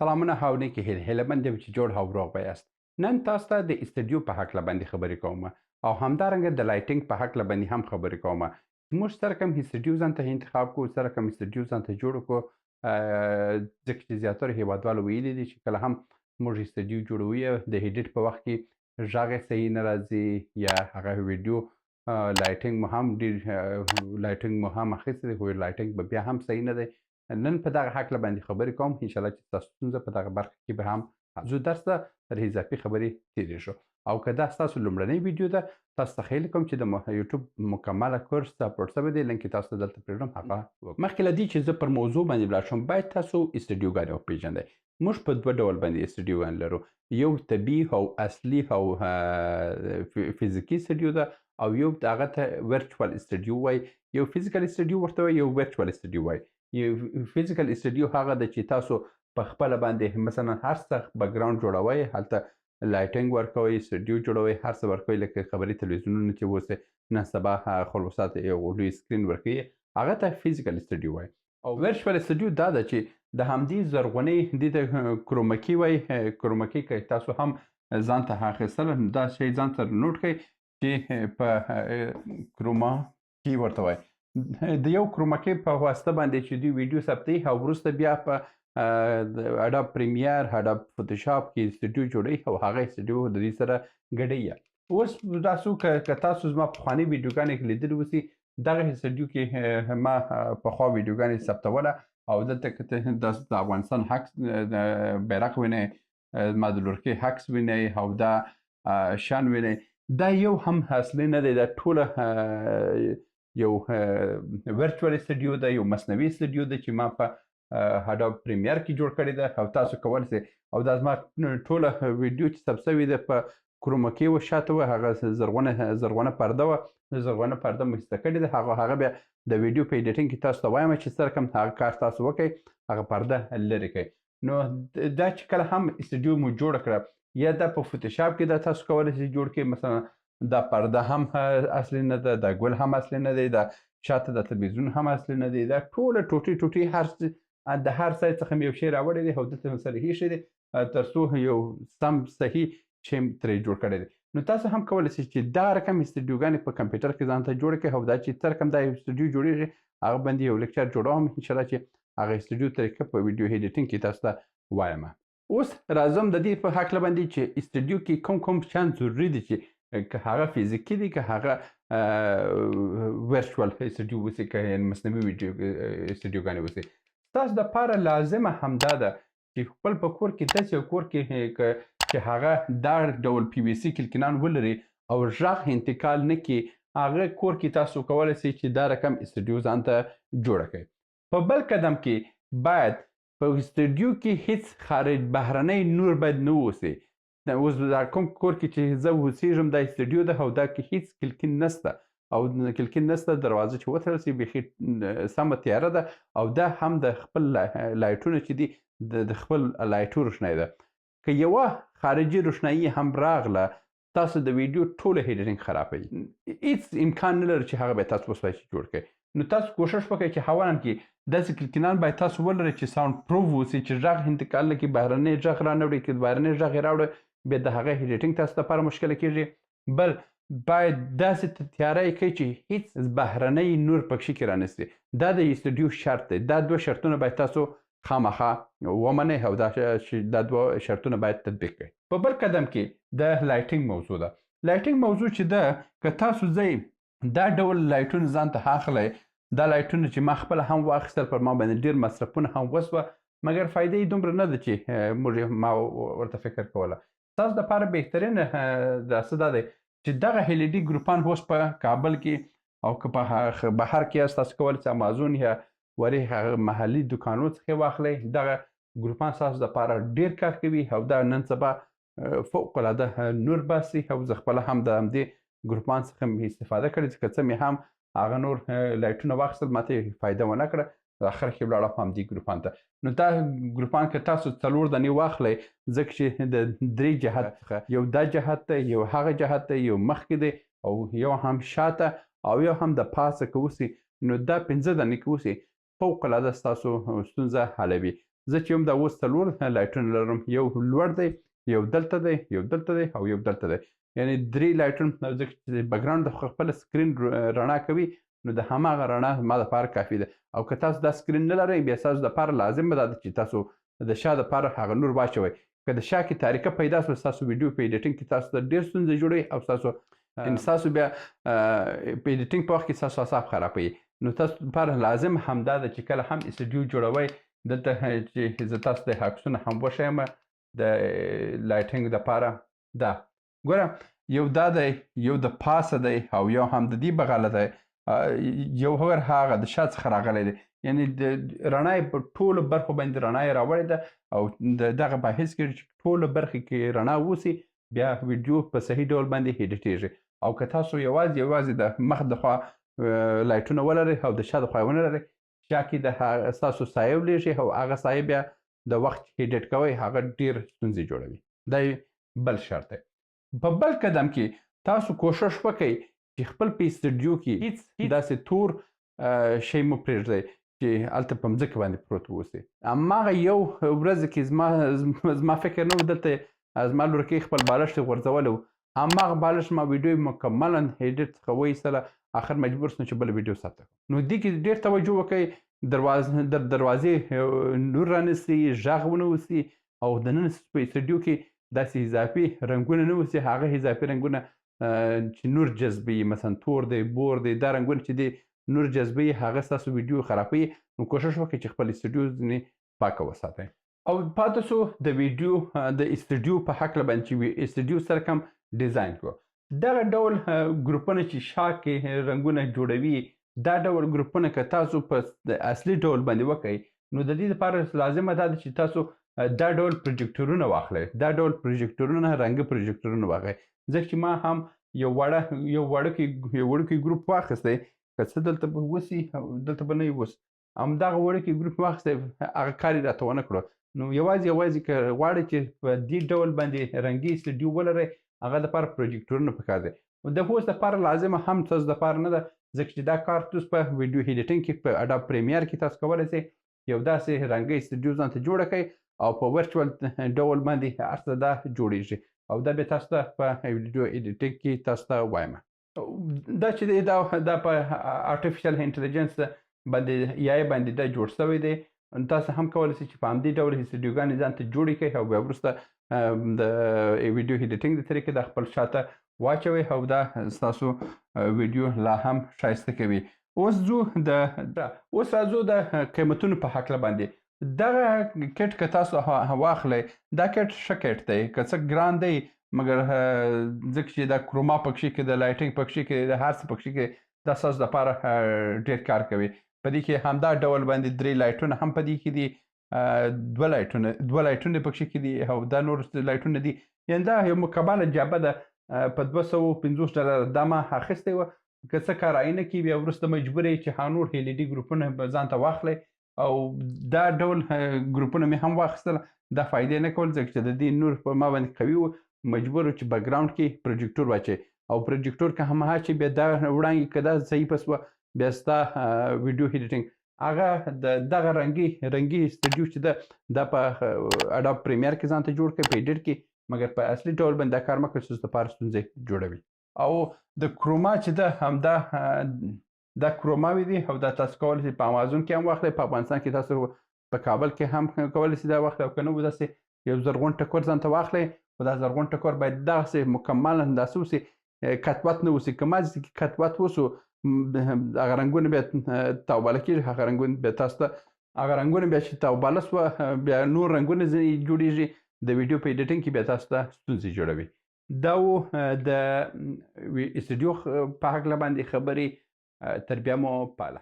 سلامونه هاوني کې هیله مند یم چې جوړ او روغ به یاست. نن تاسو ته د استدیو په هکله باندې خبرې کوم او همدارنګه د لایټینګ په هکله باندې هم خبرې کوم. موږ سره کوم استدیو ځان ته انتخاب کو، سره کوم استدیو ځان ته جوړ کو. ځکه چې زیاتره هیوادوالو ویلي دي چې کله هم موږ استدیو جوړوو د ایډیټ په وخت کې غږ یې صحیح نه راځي یا هغه ویډیو لایټینګ مو هم ډېر لایټینګ مو هم اخیستی دی خو لایټینګ به بیا هم صحیح نه دی. نن په دغه هکله باندې خبرې کوم، انشاءالله چې ستاسو ستونزه په دغه برخه کې به هم زه درس ته تر اضافي خبرې تېرېږو. او که دا ستاسو لومړنۍ ویډیو ده، تاسو ته خیال کوم چې د یوټیوب مکمله کورس اپلوډ شوی دی، لینک یې تاسو ته دلته پرېږدم، هغه وګورئ. مخکې له دې چې زه پر موضوع باندې ولاړ شم، باید تاسو استدیوګانې وپېژنئ. موږ په دوه ډول باندې استدیوګانې لرو، یو طبیعي او اصلي او فزیکي استدیو ده او یو هغه ته ورچوال استدیو وایي. یو فزیکل استدیو ورته وایي، یو ورچوال استدیو وایي. یو فزیکل استدیو هغه ده چې تاسو په خپله باندې مثلا هر څه بیکګراوند جوړوئ، هلته لایټینګ ورکوئ، استدیو جوړوئ، هر څه ورکوئ، لکه خبري تلویزیونونه چې اوس نن سبا خلوصات یو لوی سکرین ورکوي، هغه ته فزیکل استدیو وایي. او ورچوال استدیو دا ده چې د همدې زرغونۍ دې ته کرومکي وایي. کرومکي که تاسو هم ځان ته اخیستله دا شی ځان سره نوټ کړئ چې په کرومکي ورته وایي. د یو کرومکي په واسطه باندې چې دوی ویډیو ثبتوي او وروسته بیا په اډاب پریمیر، اډاب فوټوشاپ کې استدیو جوړوي او هغه استدیو د دې سره ګډوي. اوس تاسو که تاسو زما پخوانۍ ویډیوګانې لیدلې اوسي، دغه استدیو کې ما پخوا ویډیوګانې ثبتوله او دلته که د افغانستان حق بیرغ وینئ، زما د لورکۍ حکس وینئ او دا شان وینئ، دا یو هم اصلي نه دی، دا ټوله یو ورچوال استدیو ده، یو مصنوعي استدیو ده چې ما په اډاب پریمیر کې جوړ کړې ده او تاسو کولی شئ. او دا زما ټوله ویډیو چې ثبت شوې ده په کرومکي و شاته وه، هغه زرغونه پرده وه، زرغونه پرده مو ایسته کړې ده. هغه بیا د ویډیو په ایډیټینګ کې تاسو ته وایم چې سره کوم هغه کار تاسو وکړئ، هغه پرده لرې کړئ. نو دا چې کله هم استدیو مو جوړه کړه یا دا په فوټوشاپ کې دا تاسو کولی شئ جوړ کړئ. مثلا دا پرده هم اصلي نه ده، دا ګل هم اصلي نه دی، دا شاته د تلویزیون هم اصلي نه دی، دا ټوله ټوټې د هر ځای څخه مې یو شی راوړی دی او دلته مې سره ایښی دی تر څو یو سم صحیح شی ترې جوړ کړی دی. نو تاسو هم کولی شئ چې دا رقم استدیوګانې په کمپیوټر کې ځان ته جوړې کړئ او دا چې څه رقم دا استدیو جوړېږي هغه باندې یو لیکچر جوړوم، انشاءالله چې هغه استدیو طریقه په ویډیو ایډیټینګ کې تاسو ته وایم. اوس راځم د دې په هکله باندې چې استدیو کې کوم شیان ضروري دي چې که هغه فزیکي دي که هغه ورچوال استدیو اوسي که مصنوعي ویډیو استدیوګانې اوسي. ستاسو دپاره لازمه همدا ده چې خپل په کور کې داسې یو کور کې چې هغه دا ډول پی وي سي کلکینان ولري او غږ انتقال نه کړي، هغه کور کې تاسو کولی شئ چې دا رقم استدیو ځان ته جوړه کړئ. په بل قدم کې باید په استدیو کې هیڅ خارج بهرنی نور باید نه اوسي. اوس دا کوم کور کې چې زه اوسېږم دا استدیو ده او دا کې هیڅ کلکین نشته او کلکین نشته، دروازه چې وتړل شي بیخي سمه تیاره ده او دا هم د خپل لایټونه چې دي د خپل لایټو روښنایي ده. که یوه خارجي روښنایي هم راغله تاسو د ویډیو ټوله ایډیټینګ خرابوي، هیڅ امکان نه لري چې هغه به تاسو وسوای شي جوړ کړئ. نو تاسو کوشش وکړئ چې اولا کې داسې کلکینان باید تاسو ولرئ چې ساوند پروف اوسي، چې غږ انتقال نه کړي، بهرنی غږ را نه وړي. که بهرنی غږ یې راوړه بیا د هغه ایډیټینګ تاسو لپاره مشکله کېږي. بل باید داسې تیاره یې کړئ چې هیڅ بهرنی نور پکښې کې رانسي. دا د استدیو شرط دی. دا دوه شرطونه باید تاسو خامخا ومنئ او دا دوه شرطونه باید تطبیق کړئ. په بل قدم کې د لایټینګ موضوع ده. لایټینګ موضوع چې ده، که تاسو ځئ دا ډول لایټونه ځان ته اخلئ، دا لایټونه چې ما خپله هم واخیستل، پر ما باندې ډېر مصرفونه هم وسوه، مګر فایده یې دومره نه ده چې ما ورته فکر کوله. تاسو دپاره بهترین داسې دا دی چې دغه هیلډي ګروپان اوس په کابل کې او که په بهر کې یاست، تاسو کولی شئ امازون یا ورې هغه محلي دوکانو څخه واخلئ. دغه ګروپان ستاسو دپاره ډېر کار کوي او دا نن سبا فوق العاده نور باسي او زه خپله هم د همدې ګروپان څخه مې استفاده کړې، ځکه څه مې هم هغه نور لایټونه واخیستل ماته فایده ونه کړه، اخر کې ولاړم همدې ګروپان ته. نو دا ګروپان که تاسو 4 دانې واخلئ، ځکه چې د 3 جهت څخه یو دا جهت دی، یو هغه جهت دی، یو مخکې دی او یو هم شاته او یو هم د پاسه که اوسي، نو دا 5 دانې که اوسي فوق العاده ستاسو ستونزه حلوي. زه چې یم دا اوس 4 لایټونه لرم، یو لوړ دی، یو دلته دی، یو دلته دی او یو دلته دی، یعنې 3 لایټونه ځکه چې بکګراونډ د خپله سکرین رڼا کوي نو د هماغه رڼا ما دپاره کافي ده. او که تاسو دا سکرین نه لرئ بیا ستاسو دپاره لازم به دا ده چې تاسو د شا دپاره هغه نور واچوئ. که د شا کې تاریکه پیدا سوه ستاسو ویډیو په ایډیټینګ کې تاسو ته ډېر ستونزې جوړوي او ستاسو بیا په ایډیټینګ په وخت کې ستاسو اعصاب خرابوي. نو تاسو دپاره لازم همدا ده چې کله هم استدیو جوړوئ دلته چې زه تاسو ته عکسونه هم وښیم د لایټینګ دپاره. دا ګوره یو دا دی، یو د پاسه دی او یو هم د دې بغله دی. یو هغه د شا څخه راغلی دی، یعنې د رڼا یې په ټولو برخو باندې رڼا یې راوړې ده او د دغه بحث کې چې ټولو برخې کې رڼا اوسي بیا ویډیو په صحیح ډول باندې ایډیټېږي. او که تاسو یوازې د مخ د خوا لایټونه ولرئ او د شا د خوا یې ونه لرئ، شا کې د ستاسو سایه ولېږي او هغه سایه بیا د وخت ایډیټ کوئ هغه ډېر ستونزې جوړوي. دا بل شرط دی. په بل قدم کې تاسو کوشش وکئ چې خپل په استدیو کې هیڅ داسې تور شی مه پرېږدئ چې هلته په مځکه باندې پروت واوسي. هماغه یو ورځ کې زما فکر نه و دلته زما لورکۍ خپل بالښت یې غورځولی و، هماغه بالښت ما ویډیو مکملا ایډیټ څخه وایستله، آخر مجبور سوم چې بله ویډیو ثبته کړم. نو دې کې ډېر توجه وکئ دروازې نور رانیسي، غږ ونه اوسي او دننه په استدیو کې داسې اضافي رنګونه نه اوسي، هغه اضافي رنګونه چې نور جذبوي، مثلا تور دی، بور دی، دا رنګونه چې دی نور جذبوي هغه ستاسو ویډیو خرابوي. نو کوشش وکړئ چې خپل استدیو ځینې پاکه وساتئ. او پاتې سو د ویډیو د استدیو په هکله باندې چې استدیو سره کوم ډیزاین کړو. دغه ډول ګروپونه چې شا کې رنګونه جوړوي، دا ډول ګروپونه که تاسو په اصلي ډول باندې وکئ نو د دې لپاره لازمه دا ده چې تاسو دا ډول پروجیکټورونه واخلئ، دا ډول پروجیکټورونه رنګه پروجیکټورونه واخلئ. ځکه چې ما هم یو وړوکی ګروپ واخیستی، که څه دلته به اوسي دلته به نه وي اوس، همدغه وړوکی ګروپ واخیستی، هغه کار یې راته ونه کړو. نو یوازې که غواړئ چې په دې ډول باندې رنګي استدیو ولرئ هغه دپاره پروجیکټورونه پکار دی. د اوس دپاره لازمه هم تاسو دپاره نه ده، ځکه چې دا کار تاسو په ویډیو ایډیټینګ کې په اډاب پریمیر کې تاسو کولی شئ یو داسې رنګی استدیو ځان ته جوړه کړئ او په ورچوال ډول باندې هر څه دا جوړیږي او دا بیا تاسو ته په ویډیو ایډیټینګ کې تاسو ته وایم. دا چې دی دا په آرټیفیشل انټلیجنس باندې یا باندې دا جوړ شوی دی. تاسو هم کولی شئ چې په همدې ډول استدیوګانې ځان ته جوړې کړئ او بیا وروسته د ویډیو ایډیټینګ د طریقې د خپل شاته واچوئ او دا ستاسو ویډیو لا هم ښایسته کوي. اوس راځو د قیمتونو په هکله باندې. دغه کټ که تاسو واخلئ دا کټ ښه کټ دی، که څه ګران دی مګر ځکه چې دا کروما پکښې کې د لایټینګ پکښې کې د هر څه پکښې کې دا ستاسو دپاره ډېر کار کوي. په دې کې همدا ډول باندې 3 لایټونه هم په دې کې دي، 2 لایټونه پکښې کې دي او دا نور لایټونه دي، یعنې دا یو مکمله جعبه ده. په $250 دا ما اخیستی وه. که څه کارایي نه کړي بیا وروسته مجبور یې چې هغه نور LED ګروپونه به ځان ته واخلئ او دا ډول ګروپونه مې هم واخیستل. دا فایدې نه کول ځکه چې د دې نور په ما باندې قوي و، مجبور و چې بکګراونډ کې پروجیکټور واچوئ او پروجیکټور که هم اچوئ بیا دا وړانګې که دا ضعیفه سوه بیا ستا ویډیو ایډیټینګ هغه د دغه رنګي استدیو چې ده دا په اډاب پریمیر کې ځان ته جوړ کړئ په ایډیټ کې، مګر په اصلي ډول باندې دا کار مه کوئ، ستاسو دپاره ستونزې جوړوي. او د کروما چې ده همدا دا کروماوي دي او دا تاسو کولی شئ په امازون کې هم واخلئ، په افغانستان کې تاسو په کابل کې هم کولی شئ دا واخلئ او که نه داسې یو زرغون ټکور ځان ته واخلئ. خو دا زرغون ټکور باید دغسې مکمل داسې اوسي، کتوت نه اوسي. که مازې کې کتوت وسو هغه رنګونه بیا تاوباله کېږي، هغه رنګونه بیا تاسو ته هغه رنګونه بیا چې تاوباله سوه بیا نور رنګونه ځینې جوړېږي، د ویډیو په ایډیټینګ کې بیا تاسو ته ستونزې جوړوي. دا و د استدیو په هکله باندې خبرې. تر بیا مو پاله.